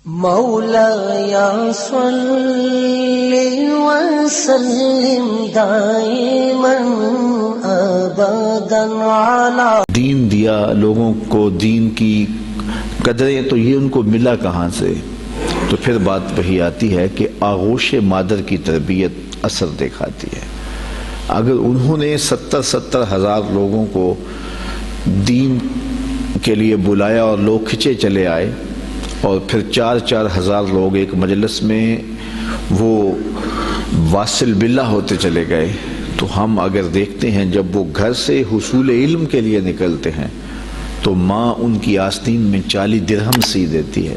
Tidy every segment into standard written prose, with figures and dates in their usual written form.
مولایا صلی وسلم دائما ابدا علی دین دیا لوگوں کو، دین کی قدریں تو یہ ان کو ملا کہاں سے؟ تو پھر بات وہی آتی ہے کہ آغوش مادر کی تربیت اثر دکھاتی ہے۔ اگر انہوں نے 70 ہزار لوگوں کو دین کے لیے بلایا اور لوگ کھچے چلے آئے، اور پھر 4 ہزار لوگ ایک مجلس میں وہ واصل باللہ ہوتے چلے گئے، تو ہم اگر دیکھتے ہیں جب وہ گھر سے حصول علم کے لیے نکلتے ہیں تو ماں ان کی آستین میں 40 درہم سی دیتی ہے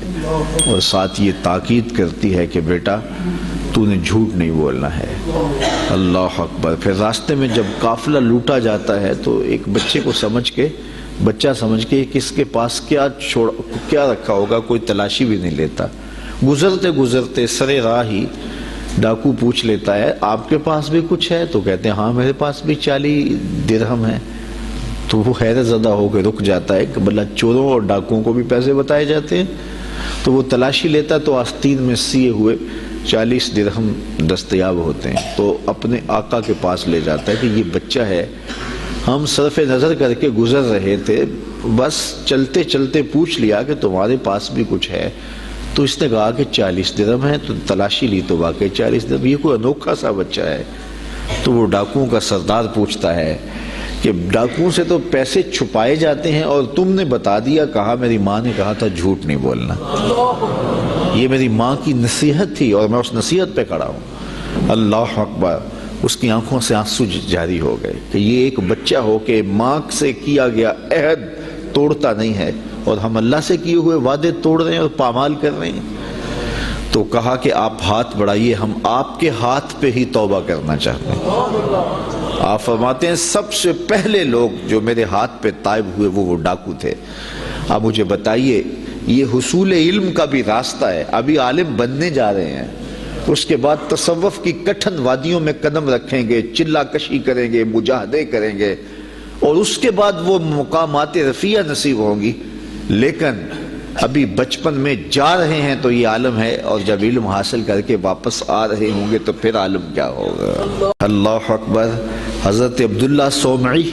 اور ساتھ یہ تاکید کرتی ہے کہ بیٹا تو نے جھوٹ نہیں بولنا ہے۔ اللہ اکبر۔ پھر راستے میں جب قافلہ لوٹا جاتا ہے تو ایک بچہ سمجھ کے کس کے پاس کیا رکھا ہوگا کوئی تلاشی بھی نہیں لیتا۔ گزرتے سرے راہ ہی ڈاکو پوچھ لیتا ہے آپ کے پاس بھی کچھ ہے؟ تو کہتے ہیں ہاں میرے پاس بھی 40 درہم ہے۔ تو وہ حیرت زدہ ہو کے رک جاتا ہے کہ بھلا چوروں اور ڈاکوؤں کو بھی پیسے بتائے جاتے ہیں؟ تو وہ تلاشی لیتا تو آستین میں سیے ہوئے 40 درہم دستیاب ہوتے ہیں، تو اپنے آقا کے پاس لے جاتا ہے کہ یہ بچہ ہے، ہم صرف نظر کر کے گزر رہے تھے، بس چلتے چلتے پوچھ لیا کہ تمہارے پاس بھی کچھ ہے؟ تو اس نے کہا کہ 40 درہم ہے، تو تلاشی لی تو واقعی 40 درہم، یہ کوئی انوکھا سا بچہ ہے۔ تو وہ ڈاکوؤں کا سردار پوچھتا ہے کہ ڈاکوؤں سے تو پیسے چھپائے جاتے ہیں اور تم نے بتا دیا، کہا میری ماں نے کہا تھا جھوٹ نہیں بولنا، یہ میری ماں کی نصیحت تھی اور میں اس نصیحت پہ کھڑا ہوں۔ اللہ اکبر۔ اس کی آنکھوں سے آنسو جاری ہو گئے کہ یہ ایک بچہ ہو کہ ماں سے کیا گیا عہد توڑتا نہیں ہے، اور ہم اللہ سے کیے ہوئے وعدے توڑ رہے ہیں اور پامال کر رہے ہیں۔ تو کہا کہ آپ ہاتھ بڑھائیے، ہم آپ کے ہاتھ پہ ہی توبہ کرنا چاہتے ہیں۔ آپ فرماتے ہیں سب سے پہلے لوگ جو میرے ہاتھ پہ تائب ہوئے وہ ڈاکو تھے۔ اب مجھے بتائیے، یہ حصول علم کا بھی راستہ ہے، ابھی عالم بننے جا رہے ہیں، اس کے بعد تصوف کی کٹھن وادیوں میں قدم رکھیں گے، چلا کشی کریں گے، مجاہدے کریں گے، اور اس کے بعد وہ مقامات رفیع نصیب ہوں گی، لیکن ابھی بچپن میں جا رہے ہیں تو یہ عالم ہے، اور جب علم حاصل کر کے واپس آ رہے ہوں گے تو پھر عالم کیا ہوگا۔ اللہ اکبر۔ حضرت عبداللہ صومعی،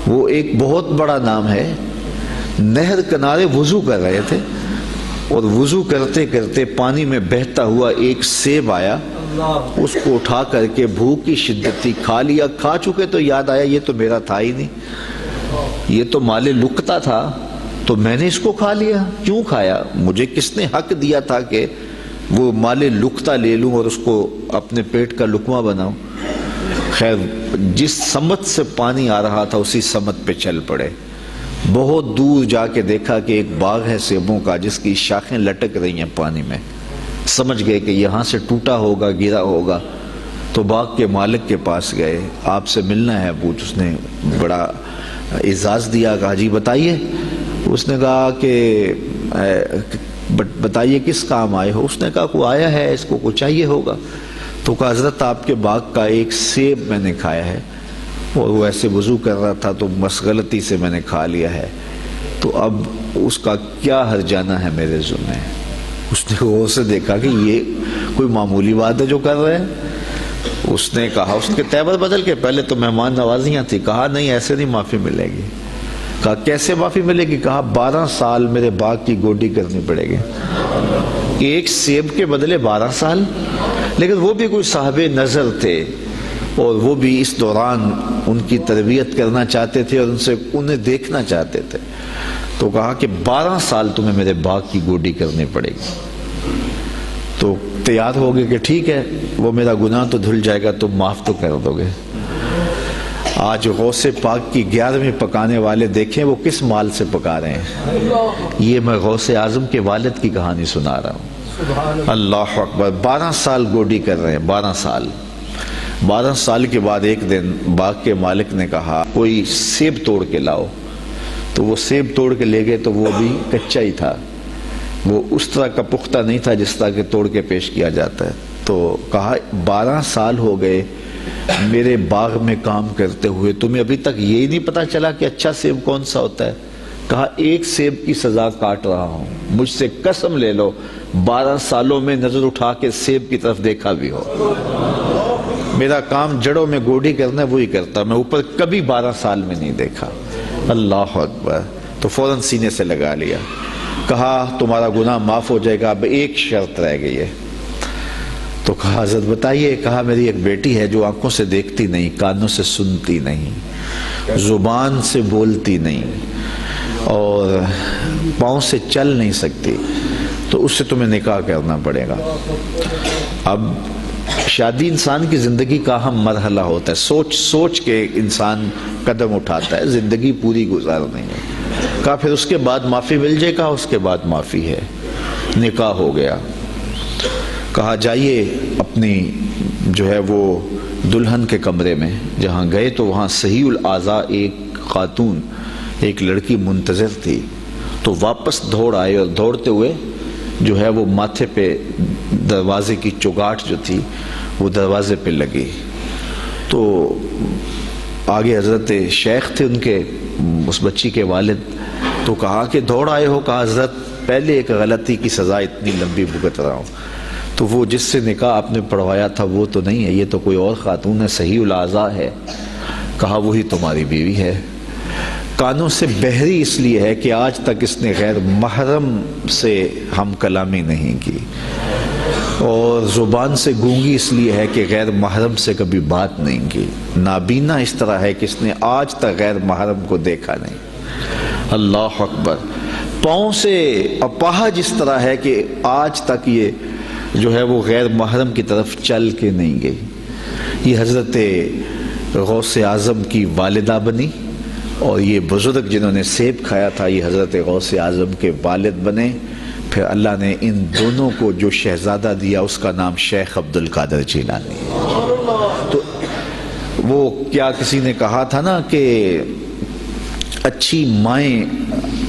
وہ ایک بہت بڑا نام ہے، نہر کنارے وضو کر رہے تھے، اور وضو کرتے کرتے پانی میں بہتا ہوا ایک سیب آیا، اس کو اٹھا کر کے بھوک کی شدت تھی، کھا لیا، کھا چکے تو یاد آیا یہ تو میرا تھا ہی نہیں، یہ تو مال لقطہ تھا، تو میں نے اس کو کھا لیا۔ کیوں کھایا؟ مجھے کس نے حق دیا تھا کہ وہ مال لقطہ لے لوں اور اس کو اپنے پیٹ کا لقمہ بناؤں؟ خیر، جس سمت سے پانی آ رہا تھا اسی سمت پہ چل پڑے۔ بہت دور جا کے دیکھا کہ ایک باغ ہے سیبوں کا جس کی شاخیں لٹک رہی ہیں پانی میں، سمجھ گئے کہ یہاں سے ٹوٹا ہوگا، گرا ہوگا، تو باغ کے مالک کے پاس گئے، آپ سے ملنا ہے پوچھ۔ اس نے بڑا اعزاز دیا، کہا جی بتائیے۔ اس نے کہا کہ بتائیے کس کام آئے ہو؟ اس نے کہا کوئی آیا ہے، اس کو کچھ چاہیے ہوگا۔ تو کہا حضرت آپ کے باغ کا ایک سیب میں نے کھایا ہے، اور وہ ایسے وضو کر رہا تھا تو بس غلطی سے میں نے کھا لیا ہے، تو اب اس کا کیا ہرجانہ ہے میرے ذمہ؟ اس نے غور سے دیکھا کہ یہ کوئی معمولی بات ہے جو کر رہے ہیں۔ اس نے کہا، اس کے تیور بدل کے، پہلے تو مہمان نوازیاں تھی، کہا نہیں ایسے نہیں معافی ملے گی۔ کہا کیسے معافی ملے گی؟ کہا 12 سال میرے باغ کی گوڈی کرنی پڑے گی۔ ایک سیب کے بدلے 12 سال؟ لیکن وہ بھی کوئی صاحب نظر تھے، اور وہ بھی اس دوران ان کی تربیت کرنا چاہتے تھے اور انہیں دیکھنا چاہتے تھے، تو کہا کہ 12 سال تمہیں میرے باغ کی گوڈی کرنی پڑے گی۔ تو تیار ہو گئے کہ ٹھیک ہے، وہ میرا گناہ تو دھل جائے گا، تم معاف تو کر دو گے۔ آج غوث پاک کی 11ویں پکانے والے دیکھیں وہ کس مال سے پکا رہے ہیں۔ یہ میں غوث اعظم کے والد کی کہانی سنا رہا ہوں۔ اللہ اکبر۔ 12 سال گوڈی کر رہے ہیں، 12 سال۔ 12 سال کے بعد ایک دن باغ کے مالک نے کہا کوئی سیب توڑ کے لاؤ، تو وہ سیب توڑ کے لے گئے، تو وہ بھی کچا ہی تھا، وہ اس طرح کا پختہ نہیں تھا جس طرح کہ توڑ کے پیش کیا جاتا ہے۔ تو کہا 12 سال ہو گئے میرے باغ میں کام کرتے ہوئے، تمہیں ابھی تک یہی نہیں پتا چلا کہ اچھا سیب کون سا ہوتا ہے؟ کہا 1 سیب کی سزا کاٹ رہا ہوں، مجھ سے قسم لے لو 12 سالوں میں نظر اٹھا کے سیب کی طرف دیکھا بھی ہو، میرا کام جڑوں میں گوڈی کرنا ہے وہی کرتا، میں اوپر کبھی 12 سال میں نہیں دیکھا۔ اللہ اکبر۔ تو فوراً سینے سے لگا لیا، کہا تمہارا گناہ معاف ہو جائے گا، اب ایک شرط رہ گئی ہے۔ تو کہا حضرت بتائیے۔ کہا میری ایک بیٹی ہے جو آنکھوں سے دیکھتی نہیں، کانوں سے سنتی نہیں، زبان سے بولتی نہیں اور پاؤں سے چل نہیں سکتی، تو اس سے تمہیں نکاح کرنا پڑے گا۔ اب شادی انسان کی زندگی کا اہم مرحلہ ہوتا ہے، سوچ سوچ کے انسان قدم اٹھاتا ہے، زندگی پوری گزارنی ہے۔ کہا پھر اس کے بعد معافی مل جائے گا؟ اس کے بعد معافی ہے۔ نکاح ہو گیا۔ کہا جائیے اپنی جو ہے وہ دلہن کے کمرے میں۔ جہاں گئے تو وہاں صحیح الاعضاء ایک خاتون، ایک لڑکی منتظر تھی، تو واپس دوڑ آئے اور دوڑتے ہوئے جو ہے وہ ماتھے پہ دروازے کی چگاٹ جو تھی وہ دروازے پہ لگی۔ تو آگے حضرت شیخ تھے ان کے، اس بچی کے والد، تو کہا کہ دوڑ آئے ہو؟ کہا حضرت پہلے ایک غلطی کی سزا اتنی لمبی بھگت رہا ہوں، تو وہ جس سے نکاح آپ نے پڑھوایا تھا وہ تو نہیں ہے، یہ تو کوئی اور خاتون ہے، صحیح الاعضاء ہے۔ کہا وہی تمہاری بیوی ہے۔ کانوں سے بہری اس لیے ہے کہ آج تک اس نے غیر محرم سے ہم کلامی نہیں کی، اور زبان سے گونگی اس لیے ہے کہ غیر محرم سے کبھی بات نہیں کی۔ نابینا اس طرح ہے کہ اس نے آج تک غیر محرم کو دیکھا نہیں۔ اللہ اکبر۔ پاؤں سے اپاہج اس طرح ہے کہ آج تک یہ جو ہے وہ غیر محرم کی طرف چل کے نہیں گئی۔ یہ حضرت غوث اعظم کی والدہ بنی، اور یہ بزرگ جنہوں نے سیب کھایا تھا یہ حضرت غوث اعظم کے والد بنے۔ پھر اللہ نے ان دونوں کو جو شہزادہ دیا اس کا نام شیخ عبد القادر جیلانی ہے۔ تو وہ کیا کسی نے کہا تھا نا کہ اچھی مائیں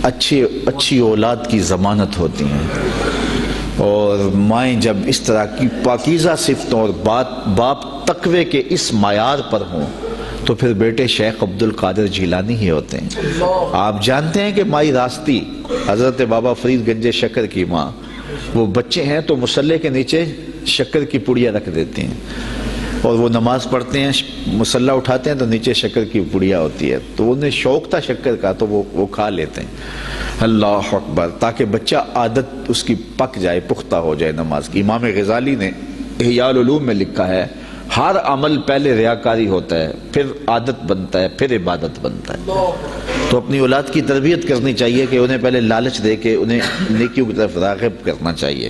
اچھی اولاد کی ضمانت ہوتی ہیں، اور مائیں جب اس طرح کی پاکیزہ صفتوں اور باپ تقوی کے اس معیار پر ہوں تو پھر بیٹے شیخ عبد القادر جیلانی ہی ہوتے ہیں۔ آپ جانتے ہیں کہ مائی راستی حضرت بابا فرید گنج شکر کی ماں، وہ بچے ہیں تو مصلے کے نیچے شکر کی پڑیا رکھ دیتی ہیں، اور وہ نماز پڑھتے ہیں، مصلہ اٹھاتے ہیں تو نیچے شکر کی پڑیا ہوتی ہے، تو انہیں شوق تھا شکر کا تو وہ کھا لیتے ہیں۔ اللہ اکبر۔ تاکہ بچہ عادت اس کی پک جائے، پختہ ہو جائے نماز کی۔ امام غزالی نے احیاء العلوم میں لکھا ہے ہر عمل پہلے ریاکاری ہوتا ہے، پھر عادت بنتا ہے، پھر عبادت بنتا ہے۔ تو اپنی اولاد کی تربیت کرنی چاہیے کہ انہیں پہلے لالچ دے کے انہیں نیکیوں کی طرف راغب کرنا چاہیے۔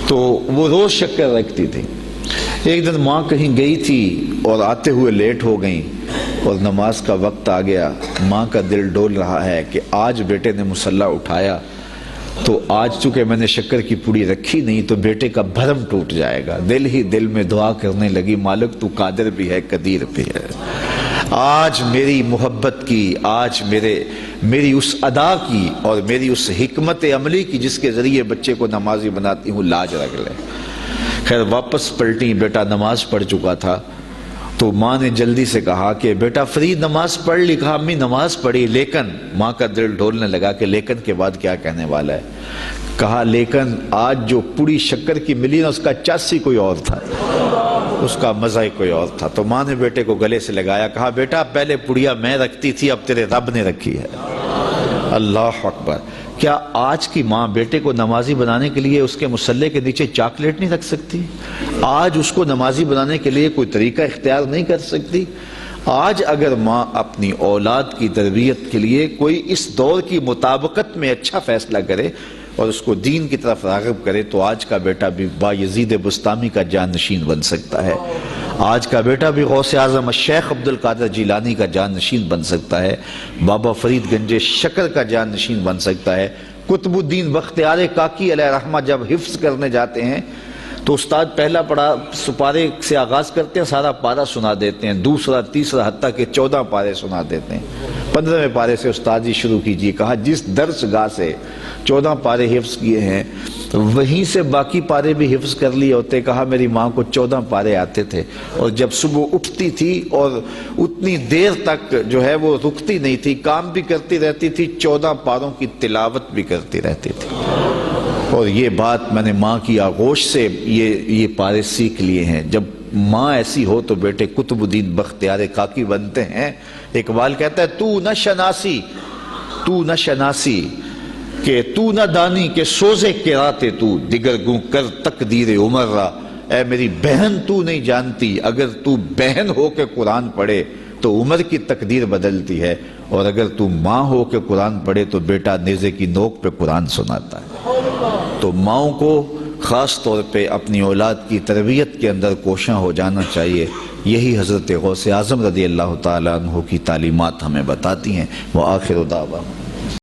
تو وہ روز شکر رکھتی تھی۔ ایک دن ماں کہیں گئی تھی اور آتے ہوئے لیٹ ہو گئیں، اور نماز کا وقت آ گیا۔ ماں کا دل ڈول رہا ہے کہ آج بیٹے نے مصلہ اٹھایا تو آج چونکہ میں نے شکر کی پوڑی رکھی نہیں تو بیٹے کا بھرم ٹوٹ جائے گا۔ دل ہی دل میں دعا کرنے لگی، مالک تو قادر بھی ہے قدیر بھی ہے، آج میری محبت کی، آج میری اس ادا کی اور میری اس حکمت عملی کی جس کے ذریعے بچے کو نمازی بناتی ہوں، لاج رکھ لے۔ خیر واپس پلٹی، بیٹا نماز پڑھ چکا تھا، تو ماں نے جلدی سے کہا کہ بیٹا فرید نماز پڑھ لی؟ کہا امی نماز پڑھی، لیکن ماں کا دل ڈھولنے لگا کہ لیکن کے بعد کیا کہنے والا ہے۔ کہا لیکن آج جو پوڑی شکر کی ملی نا اس کا چاسی کوئی اور تھا، اس کا مزہ ہی کوئی اور تھا۔ تو ماں نے بیٹے کو گلے سے لگایا، کہا بیٹا پہلے پڑیا میں رکھتی تھی، اب تیرے رب نے رکھی ہے۔ اللہ اکبر۔ کیا آج کی ماں بیٹے کو نمازی بنانے کے لیے اس کے مصلے کے نیچے چاکلیٹ نہیں رکھ سکتی؟ آج اس کو نمازی بنانے کے لیے کوئی طریقہ اختیار نہیں کر سکتی؟ آج اگر ماں اپنی اولاد کی تربیت کے لیے کوئی اس دور کی مطابقت میں اچھا فیصلہ کرے اور اس کو دین کی طرف راغب کرے تو آج کا بیٹا بھی بایزید بستامی کا جانشین بن سکتا ہے، آج کا بیٹا بھی غوث اعظم شیخ عبد القادر جیلانی کا جانشین بن سکتا ہے، بابا فرید گنج شکر کا جانشین بن سکتا ہے۔ قطب الدین بختیار کاکی علیہ رحمہ جب حفظ کرنے جاتے ہیں تو استاد پہلا پڑھا سپارے سے آغاز کرتے ہیں، سارا پارہ سنا دیتے ہیں، دوسرا تیسرا حتیٰ کہ 14 پارے سنا دیتے ہیں۔ 15ویں پارے سے استاد جی شروع کیجیے۔ کہا جس درس گاہ سے 14 پارے حفظ کیے ہیں وہیں سے باقی پارے بھی حفظ کر لیے ہوتے. کہا میری ماں کو 14 پارے آتے تھے اور جب صبح اٹھتی تھی اور اتنی دیر تک جو ہے وہ رکتی نہیں تھی, کام بھی کرتی رہتی تھی, 14 پاروں کی تلاوت بھی کرتی رہتی تھی. اور یہ بات میں نے ماں کی آغوش سے یہ پارے سیکھ لیے ہیں. جب ماں ایسی ہو تو بیٹے قطب الدین بختیار کاکی بنتے ہیں. اقبال کہتا ہے تو نہ شناسی کہ تو نہ دانی کہ سوزے کراتے تو دیگر گوں کر تقدیر عمر را. اے میری بہن تو نہیں جانتی, اگر تو بہن ہو کے قرآن پڑھے تو عمر کی تقدیر بدلتی ہے, اور اگر تو ماں ہو کے قرآن پڑھے تو بیٹا نیزے کی نوک پہ قرآن سناتا ہے. تو ماؤں کو خاص طور پہ اپنی اولاد کی تربیت کے اندر کوشاں ہو جانا چاہیے. یہی حضرت غوث اعظم رضی اللہ تعالیٰ عنہ کی تعلیمات ہمیں بتاتی ہیں. وآخر دعوانا